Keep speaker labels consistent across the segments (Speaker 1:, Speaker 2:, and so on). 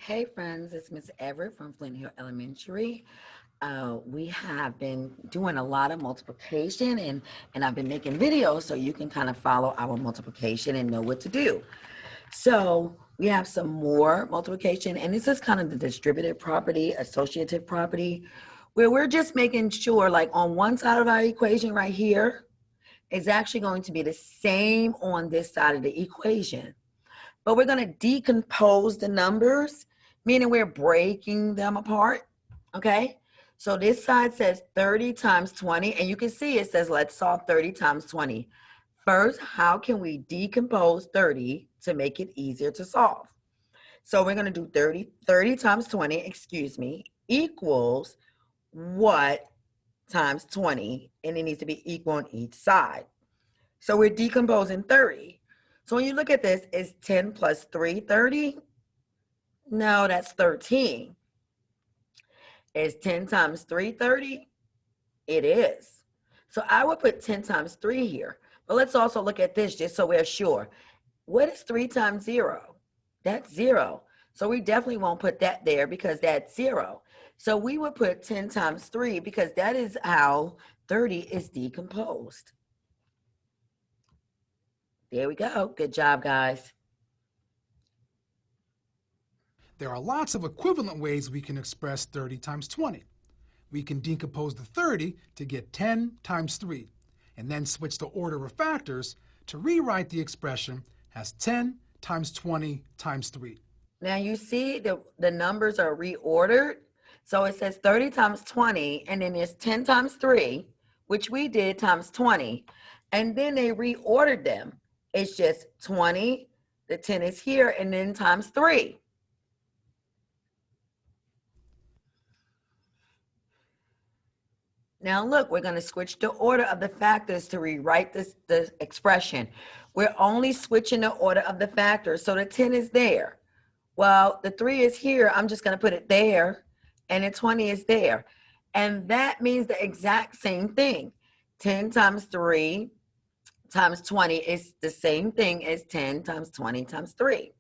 Speaker 1: Hey friends, it's Miss Everett from Flint Hill Elementary. We have been doing a lot of multiplication and I've been making videos so you can kind of follow our multiplication and know what to do. So we have some more multiplication, and this is kind of the distributive property, associative property, where we're just making sure like on one side of our equation right here is actually going to be the same on this side of the equation. But we're going to decompose the numbers, meaning we're breaking them apart, okay? So this side says 30 times 20, and you can see it says let's solve 30 times 20. First, how can we decompose 30 to make it easier to solve? So we're going to do 30 times 20, equals what times 20, and it needs to be equal on each side. So we're decomposing 30. So when you look at this, is 10 plus 3 30? No, that's 13. Is 10 times 3 30? It is. So I would put 10 times 3 here. But let's also look at this just so we're sure. What is 3 times 0? That's 0. So we definitely won't put that there because that's 0. So we would put 10 times 3 because that is how 30 is decomposed. There we go. Good job, guys.
Speaker 2: There are lots of equivalent ways we can express 30 times 20. We can decompose the 30 to get 10 times 3, and then switch the order of factors to rewrite the expression as 10 times 20 times 3.
Speaker 1: Now you see the numbers are reordered. So it says 30 times 20, and then there's 10 times 3, which we did times 20. And then they reordered them. It's just 20, the 10 is here, and then times 3. Now look, we're going to switch the order of the factors to rewrite the expression. We're only switching the order of the factors. So the 10 is there. Well, the 3 is here. I'm just going to put it there, and the 20 is there. And that means the exact same thing. 10 times 3 times 20 is the same thing as 10 times 20 times 3.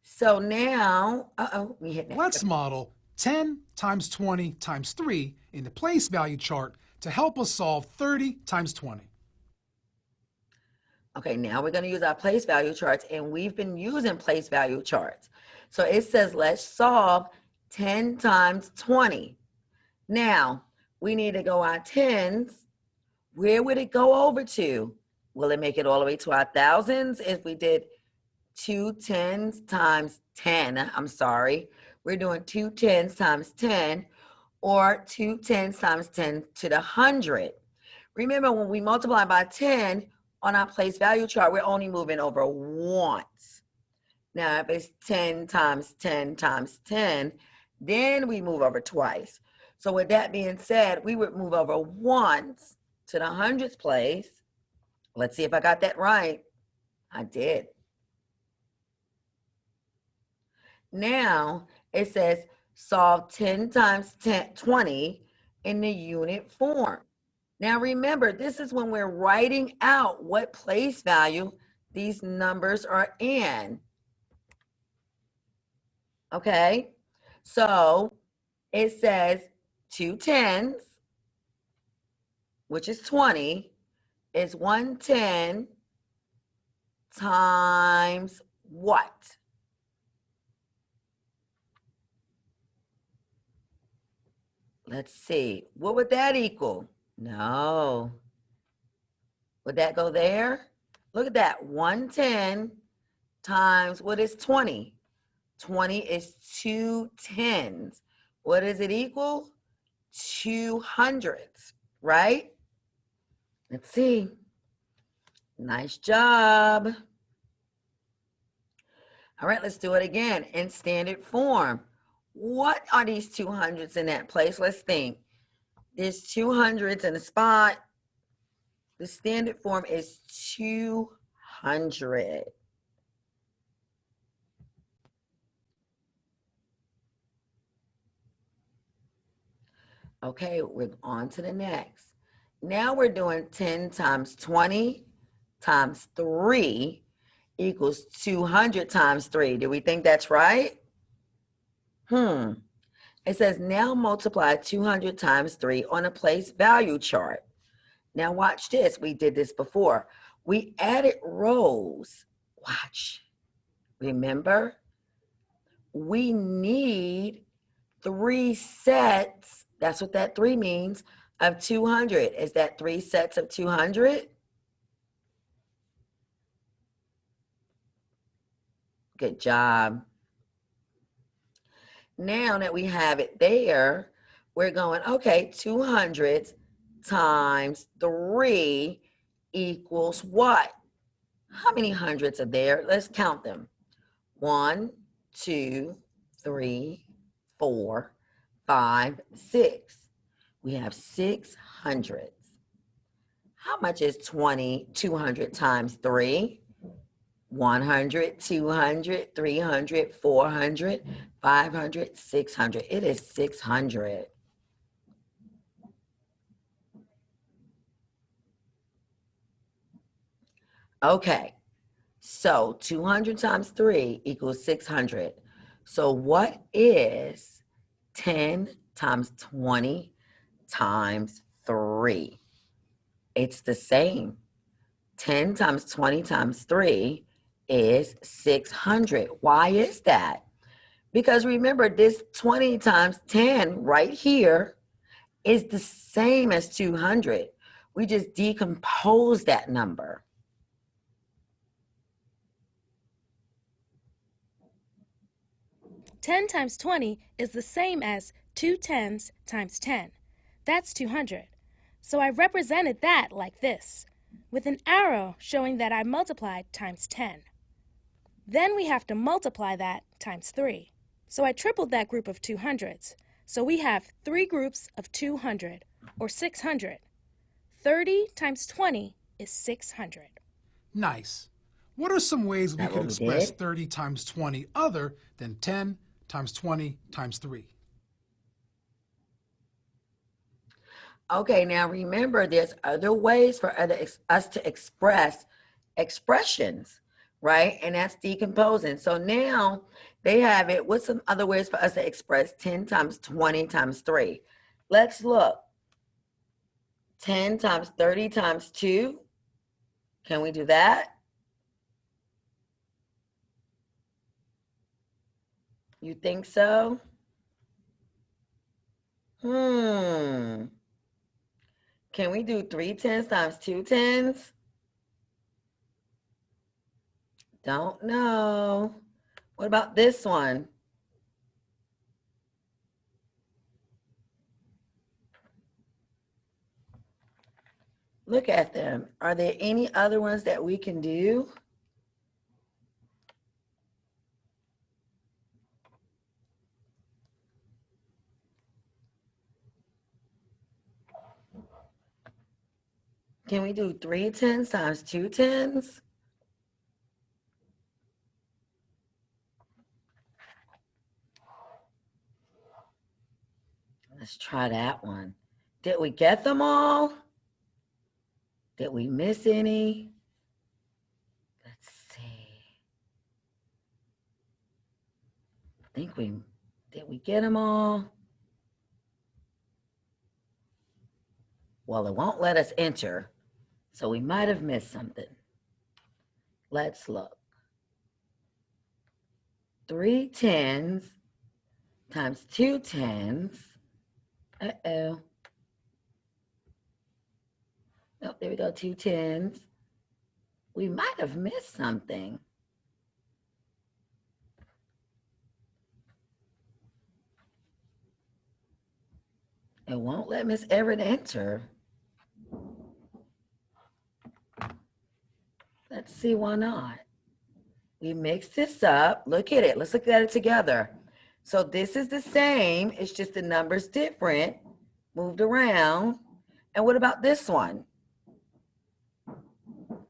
Speaker 1: So now, we hit that.
Speaker 2: Let's model 10 times 20 times 3 in the place value chart to help us solve 30 times 20.
Speaker 1: Okay, now we're going to use our place value charts, and we've been using place value charts. So it says let's solve 10 times 20. Now, we need to go our tens. Where would it go over to? Will it make it all the way to our thousands if we did 2 tens times 10? I'm sorry. We're doing 2 tens times 10, or 2 tens times 10 to the 100. Remember, when we multiply by 10 on our place value chart, we're only moving over once. Now, if it's 10 times 10 times 10, then we move over twice. So with that being said, we would move over once to the hundreds place. Let's see if I got that right. I did. Now it says solve 10 times 20 in the unit form. Now remember, this is when we're writing out what place value these numbers are in. Okay, so it says 2 tens, which is 20, is 110 times what? Let's see. What would that equal? No. Would that go there? Look at that. 110 times what is 20? 20 is 2 tens. What does it equal? 200, right? Let's see. Nice job. All right, let's do it again in standard form. What are these 200s in that place? Let's think. There's 200s in a spot. The standard form is 200. Okay, we're on to the next. Now we're doing 10 times 20 times 3. equals 200 times 3. Do we think that's right? It says now multiply 200 times 3 on a place value chart. Now watch this. We did this before. We added rows. Watch. Remember? We need 3 sets. That's what that 3 means, of 200. Is that 3 sets of 200? Good job. Now that we have it there, we're going, okay, 200 times 3 equals what? How many hundreds are there? Let's count them. 1, 2, 3, 4, 5, 6. We have 6 hundredths. How much is 200 times 3? 100, 200, 300, 400, 500, 600. It is 600. Okay, so 200 times 3 equals 600. So what is 10 times 20 times 3? It's the same. 10 times 20 times 3 is 600. Why is that? Because remember, this 20 times 10 right here is the same as 200. We just decompose that number.
Speaker 3: Ten times 20 is the same as 2 tens times 10. That's 200. So I represented that like this, with an arrow showing that I multiplied times 10. Then we have to multiply that times 3. So I tripled that group of 200s. So we have 3 groups of 200, or 600. 30 times 20 is 600.
Speaker 2: Nice. What are some ways we
Speaker 1: That
Speaker 2: can
Speaker 1: what we
Speaker 2: express
Speaker 1: did?
Speaker 2: 30 times 20 other than 10 times 20 times 3?
Speaker 1: Okay, now remember, there's other ways for us to express expressions, right? And that's decomposing. So now they have it. What's some other ways for us to express 10 times 20 times 3? Let's look. 10 times 30 times 2. Can we do that? You think so? Can we do 3 tens times 2 tens? Don't know. What about this one? Look at them. Are there any other ones that we can do? Can we do 3 tens times 2 tens? Let's try that one. Did we get them all? Did we miss any? Let's see. Did we get them all? Well, it won't let us enter, so we might have missed something. Let's look. 3 tens times 2 tens. Uh-oh. Oh, there we go, 2 tens. We might have missed something. It won't let Miss Everett enter. Let's see why not. We mixed this up. Look at it. Let's look at it together. So this is the same. It's just the number's different. Moved around. And what about this one?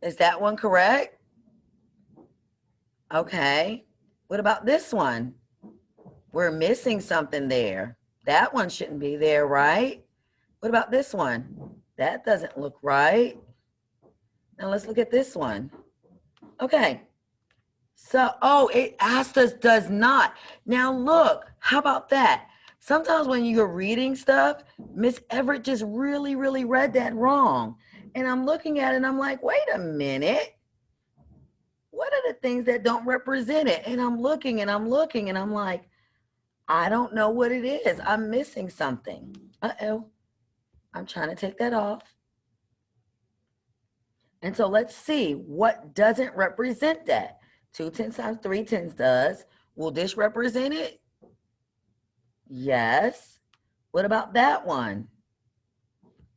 Speaker 1: Is that one correct? Okay. What about this one? We're missing something there. That one shouldn't be there, right? What about this one? That doesn't look right. Now let's look at this one. Okay. So, oh, it asked us does not. Now look, how about that? Sometimes when you're reading stuff, Miss Everett just really, really read that wrong. And I'm looking at it and I'm like, wait a minute. What are the things that don't represent it? And I'm looking and I'm looking and I'm like, I don't know what it is. I'm missing something. Uh-oh. I'm trying to take that off. And so let's see what doesn't represent that. 2 tenths times 3 tenths does. Will this represent it? Yes. What about that one?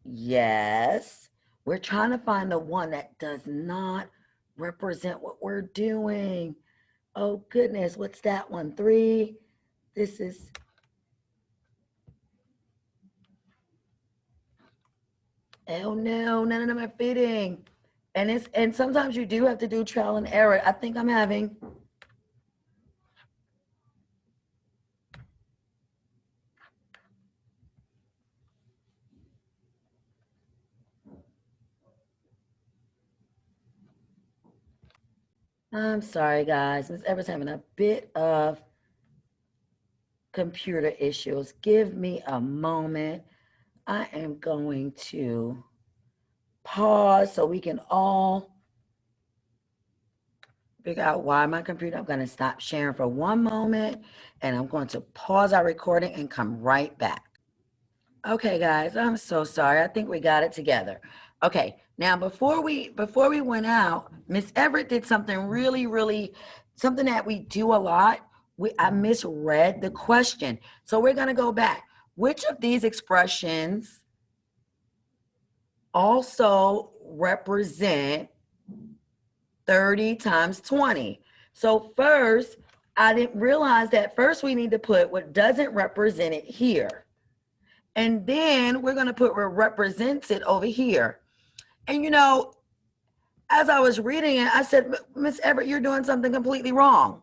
Speaker 1: Yes. We're trying to find the one that does not represent what we're doing. Oh goodness, what's that one? 3. This is, oh no, none of them are fitting. And sometimes you do have to do trial and error. I think I'm having, I'm sorry guys, Miss Everett's having a bit of computer issues. Give me a moment. I am going to pause so we can all figure out why my computer. I'm going to stop sharing for one moment and I'm going to pause our recording and come right back. Okay, guys, I'm so sorry. I think we got it together. Okay, now before we went out, Miss Everett did something really something that we do a lot. I misread the question. So we're going to go back. Which of these expressions also represent 30 times 20? So first, I didn't realize that first we need to put what doesn't represent it here. And then we're going to put what represents it over here. And you know, as I was reading it, I said, Miss Everett, you're doing something completely wrong.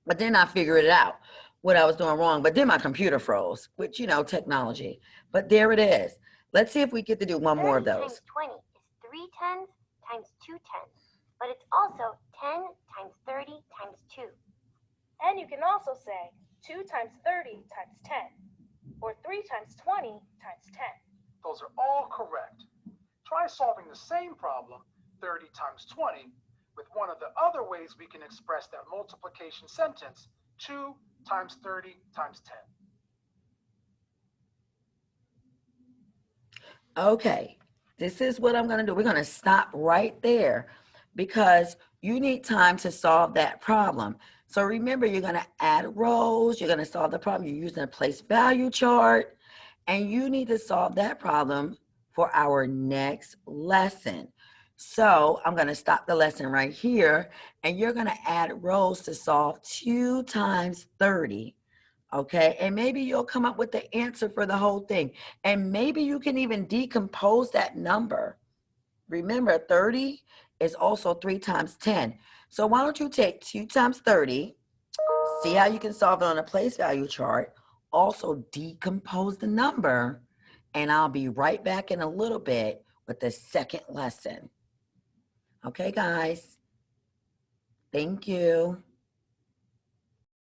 Speaker 1: But then I figured it out, what I was doing wrong. But then my computer froze, which, you know, technology. But there it is. Let's see if we get to do one more of
Speaker 4: 30
Speaker 1: those.
Speaker 4: times 20 is 3 tens times 2 tens, but it's also 10 times 30 times 2.
Speaker 3: And you can also say 2 times 30 times 10, or 3 times 20 times 10.
Speaker 2: Those are all correct. Try solving the same problem, 30 times 20, with one of the other ways we can express that multiplication sentence, 2 times 30 times 10.
Speaker 1: Okay, this is what I'm going to do. We're going to stop right there because you need time to solve that problem. So remember, you're going to add rows. You're going to solve the problem. You're using a place value chart, and you need to solve that problem for our next lesson. So I'm going to stop the lesson right here, and you're going to add rows to solve 2 times 30. Okay, and maybe you'll come up with the answer for the whole thing. And maybe you can even decompose that number. Remember, 30 is also 3 times 10. So why don't you take 2 times 30, see how you can solve it on a place value chart, also decompose the number, and I'll be right back in a little bit with the second lesson. Okay, guys. Thank you.